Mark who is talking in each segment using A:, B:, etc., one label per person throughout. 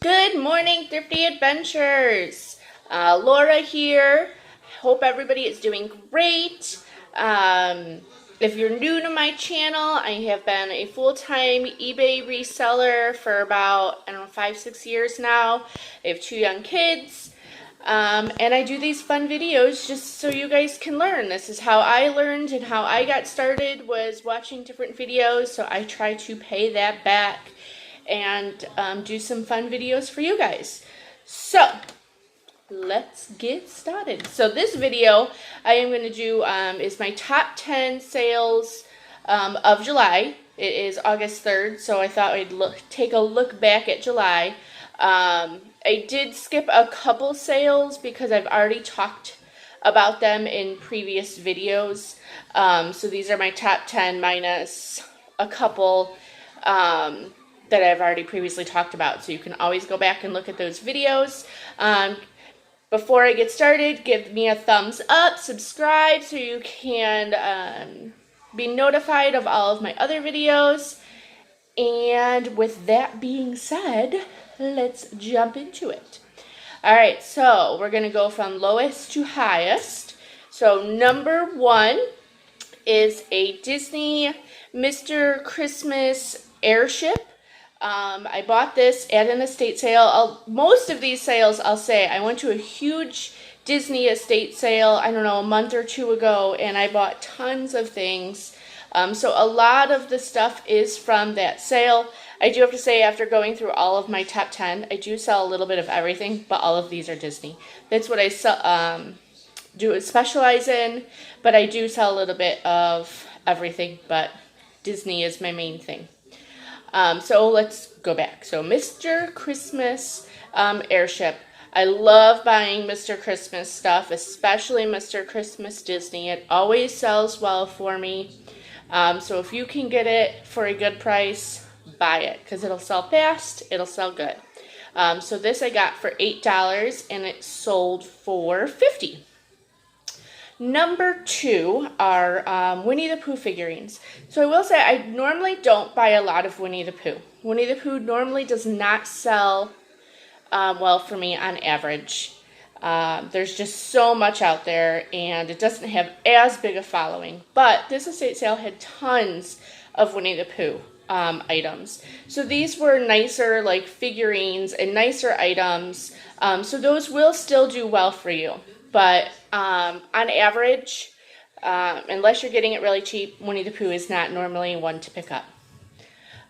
A: Good morning, Thrifty Adventures. Laura here. Hope everybody is doing great. If you're new to my channel, I have been a full-time eBay reseller for about, 5-6 years now. I have 2 young kids. And I do these fun videos just so you guys can learn. This is how I learned and how I got started, was watching different videos. So I try to pay that back and do some fun videos for you guys. So let's get started. So this video I am going to do is my top 10 sales of July. It is August 3rd, so I thought I'd take a look back at July. I did skip a couple sales because I've already talked about them in previous videos. So these are my top 10 minus a couple that I've already previously talked about. So you can always go back and look at those videos. Before I get started, give me a thumbs up, subscribe so you can be notified of all of my other videos. And with that being said, let's jump into it. Alright, so we're going to go from lowest to highest. So number 1 is a Disney Mr. Christmas airship. I bought this at an estate sale. Most of these sales, I'll say, I went to a huge Disney estate sale, I don't know, a month or 2 ago, and I bought tons of things. So a lot of the stuff is from that sale. I do have to say, after going through all of my top 10, I do sell a little bit of everything, but all of these are Disney. That's what I specialize in, but I do sell a little bit of everything, but Disney is my main thing. So let's go back. So Mr. Christmas airship. I love buying Mr. Christmas stuff, especially Mr. Christmas Disney. It always sells well for me. So if you can get it for a good price, buy it, because it'll sell fast, it'll sell good. So this I got for $8 and it sold for $50. Number 2 are Winnie the Pooh figurines. So I will say I normally don't buy a lot of Winnie the Pooh. Winnie the Pooh normally does not sell well for me on average. There's just so much out there and it doesn't have as big a following. But this estate sale had tons of Winnie the Pooh items. So these were nicer, like figurines and nicer items. So those will still do well for you. But on average, unless you're getting it really cheap, Winnie the Pooh is not normally one to pick up.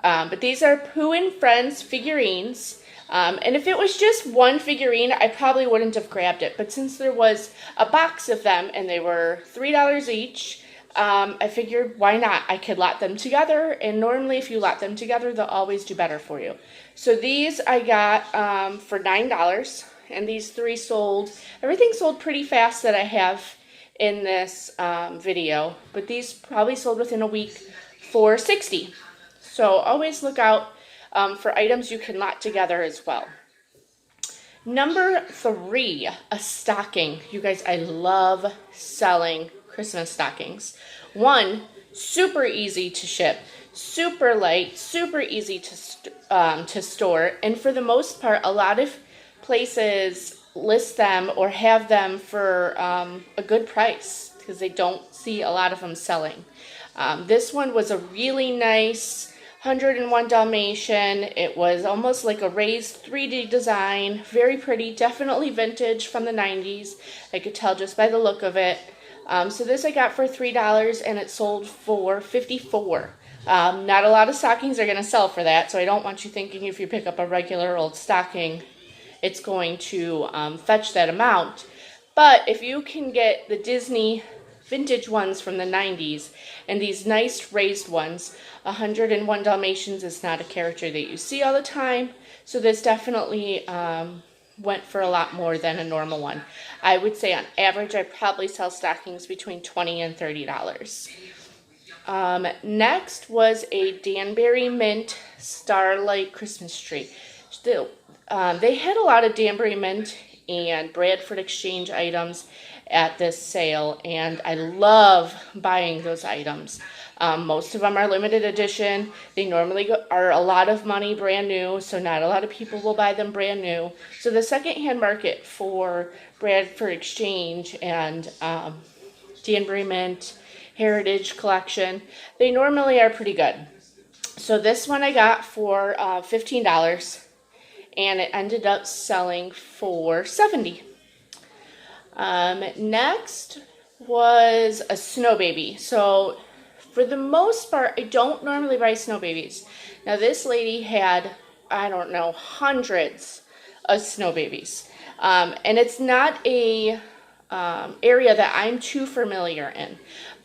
A: But these are Pooh and Friends figurines. And if it was just one figurine, I probably wouldn't have grabbed it. But since there was a box of them and they were $3 each, I figured, why not? I could lot them together. And normally if you lot them together, they'll always do better for you. So these I got for $9. And these 3 sold. Everything sold pretty fast that I have in this video. But these probably sold within a week for $60. So always look out for items you can lot together as well. Number 3, a stocking. You guys, I love selling Christmas stockings. 1, super easy to ship, super light, super easy to store. And for the most part, a lot of places list them or have them for a good price because they don't see a lot of them selling. This one was a really nice 101 Dalmatian. It was almost like a raised 3D design, very pretty, definitely vintage from the 90s. I could tell just by the look of it. So this I got for $3 and it sold for $54. Not a lot of stockings are going to sell for that, so I don't want you thinking if you pick up a regular old stocking it's going to fetch that amount. But if you can get the Disney vintage ones from the 90s and these nice raised ones, 101 Dalmatians is not a character that you see all the time. So this definitely went for a lot more than a normal one. I would say on average I probably sell stockings between $20 and $30. Next was a Danbury Mint Starlight Christmas tree. Still, they had a lot of Danbury Mint and Bradford Exchange items at this sale, and I love buying those items. Most of them are limited edition. They normally are a lot of money brand new, so not a lot of people will buy them brand new. So the secondhand market for Bradford Exchange and Danbury Mint Heritage Collection, they normally are pretty good. So this one I got for $15, and it ended up selling for $70. Next was a snow baby. So for the most part, I don't normally buy snow babies. Now this lady had, I don't know, hundreds of snow babies. And it's not a area that I'm too familiar in.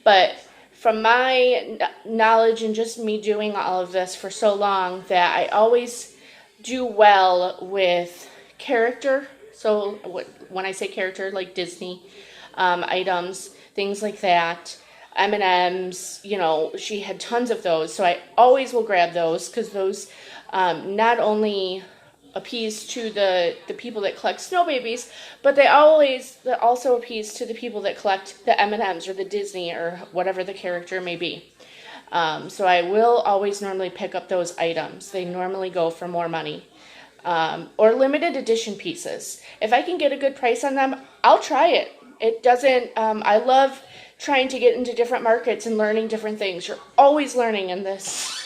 A: But from my knowledge and just me doing all of this for so long, that I always do well with character. So when I say character, like Disney items, things like that, M&Ms, you know, she had tons of those. So I always will grab those because those not only appease to the people that collect snow babies, but they also appease to the people that collect the M&Ms or the Disney or whatever the character may be. So I will always normally pick up those items. They normally go for more money. Or limited edition pieces. If I can get a good price on them, I'll try it. It doesn't, I love trying to get into different markets and learning different things. You're always learning in this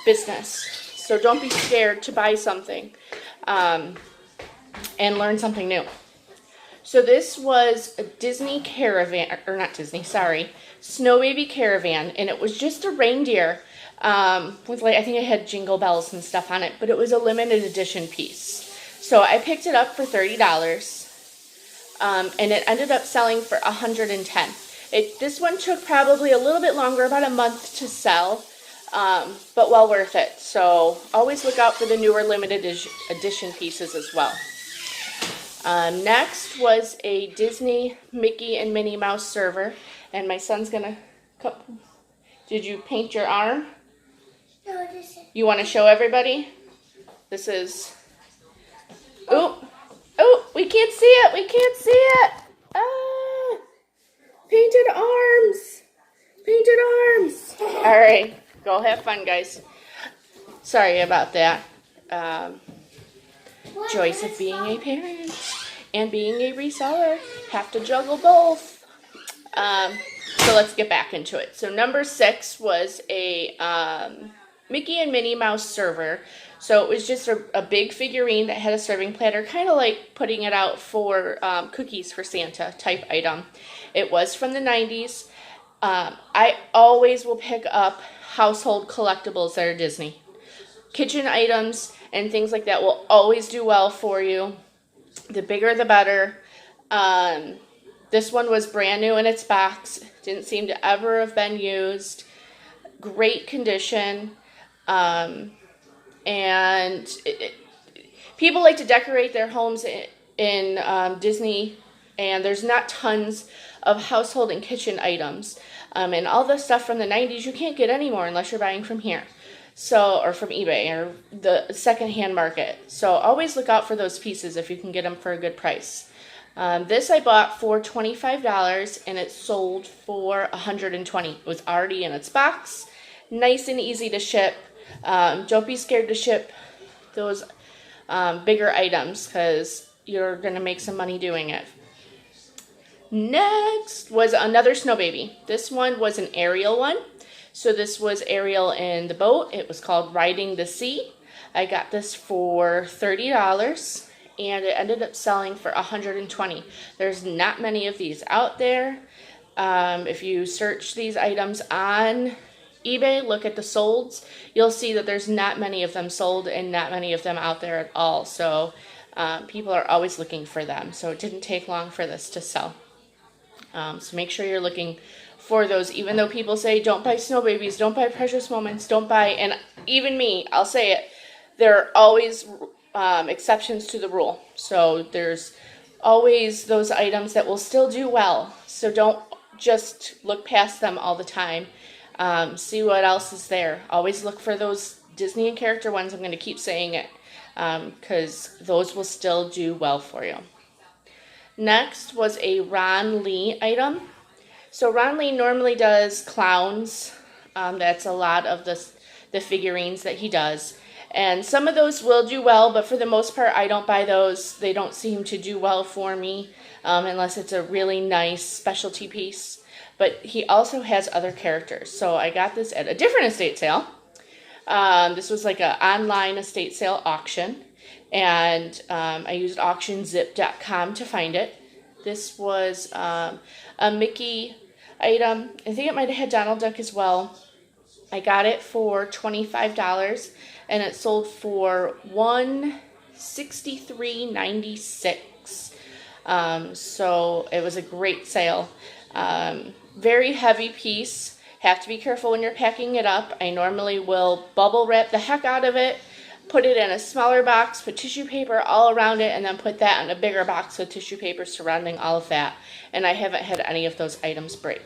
A: business. So don't be scared to buy something and learn something new. So this was a Disney Caravan, or not Disney, sorry, Snow Baby Caravan, and it was just a reindeer with, like, I think it had jingle bells and stuff on it, but it was a limited edition piece. So I picked it up for $30, and it ended up selling for $110. This one took probably a little bit longer, about a month to sell, but well worth it. So always look out for the newer limited edition pieces as well. Next was a Disney Mickey and Minnie Mouse server, and my son's gonna come. Did you paint your arm?
B: No, this is...
A: You want to show everybody? This is... Oh, we can't see it. We can't see it. Ah, painted arms. Painted arms. All right, go have fun, guys. Sorry about that. Joys of being a parent and being a reseller. Have to juggle both. So let's get back into it. So number 6 was a Mickey and Minnie Mouse server. So it was just a big figurine that had a serving platter, kind of like putting it out for cookies for Santa type item. It was from the 90s. I always will pick up household collectibles that are Disney. Kitchen items and things like that will always do well for you. The bigger the better. This one was brand new in its box. Didn't seem to ever have been used. Great condition. And people like to decorate their homes in Disney, and there's not tons of household and kitchen items. And all the stuff from the 90s you can't get anymore unless you're buying from here. So, or from eBay or the secondhand market. So always look out for those pieces if you can get them for a good price. This I bought for $25 and it sold for $120. It was already in its box. Nice and easy to ship. Don't be scared to ship those bigger items because you're going to make some money doing it. Next was another snow baby. This one was an Ariel one. So this was Ariel in the boat. It was called Riding the Sea. I got this for $30 and it ended up selling for $120. There's not many of these out there. If you search these items on eBay, look at the solds, you'll see that there's not many of them sold and not many of them out there at all. So people are always looking for them. So it didn't take long for this to sell. So make sure you're looking for those, even though people say don't buy snow babies, don't buy precious moments, don't buy, and even me, I'll say it, there are always exceptions to the rule. So there's always those items that will still do well. So don't just look past them all the time. See what else is there. Always look for those Disney and character ones. I'm going to keep saying it because those will still do well for you. Next was a Ron Lee item. So Ron Lee normally does clowns. That's a lot of the figurines that he does. And some of those will do well, but for the most part, I don't buy those. They don't seem to do well for me unless it's a really nice specialty piece. But he also has other characters. So I got this at a different estate sale. This was like an online estate sale auction. And I used auctionzip.com to find it. This was a Mickey item. I think it might have had Donald Duck as well. I got it for $25 and it sold for $163.96. So it was a great sale. Very heavy piece. Have to be careful when you're packing it up. I normally will bubble wrap the heck out of it, put it in a smaller box, put tissue paper all around it, and then put that in a bigger box with tissue paper surrounding all of that. And I haven't had any of those items break.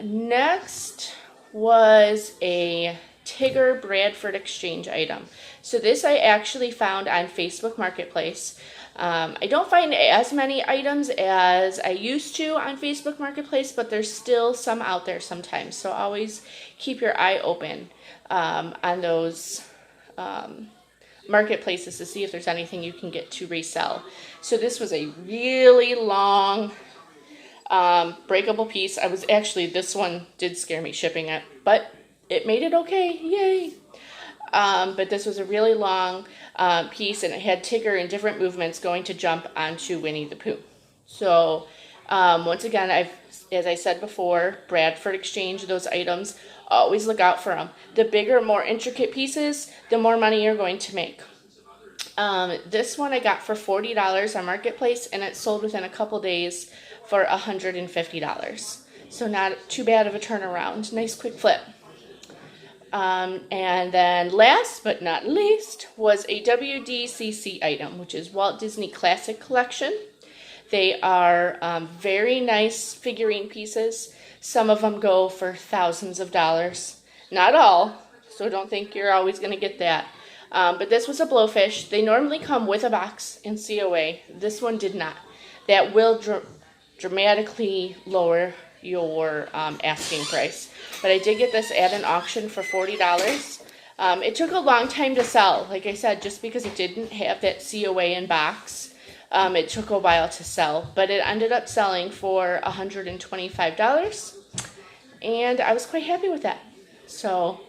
A: Next was a Tigger Bradford exchange item. So this I actually found on Facebook Marketplace. I don't find as many items as I used to on Facebook Marketplace, but there's still some out there sometimes. So always keep your eye open on those marketplaces to see if there's anything you can get to resell. So this was a really long breakable piece. This one did scare me shipping it, but it made it okay. Yay! But this was a really long piece, and it had Tigger in different movements going to jump onto Winnie the Pooh. So once again, as I said before, Bradford exchange those items. Always look out for them. The bigger, more intricate pieces, the more money you're going to make. This one I got for $40 on Marketplace, and it sold within a couple days for $150. So not too bad of a turnaround. Nice quick flip. And then last but not least was a WDCC item, which is Walt Disney Classic Collection. They are very nice figurine pieces. Some of them go for thousands of dollars. Not all, so don't think you're always going to get that. But this was a blowfish. They normally come with a box and COA. This one did not. That will dramatically lower your asking price. But I did get this at an auction for $40. It took a long time to sell. Like I said, just because it didn't have that COA in box, it took a while to sell. But it ended up selling for $125. And I was quite happy with that. So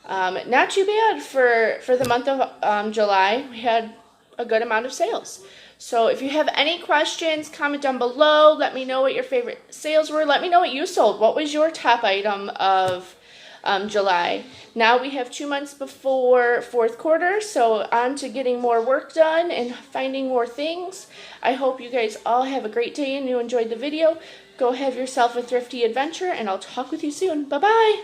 A: not too bad for the month of July. We had a good amount of sales. So if you have any questions, comment down below. Let me know what your favorite sales were. Let me know what you sold. What was your top item of July? Now we have 2 months before fourth quarter, so on to getting more work done and finding more things. I hope you guys all have a great day and you enjoyed the video. Go have yourself a thrifty adventure, and I'll talk with you soon. Bye-bye.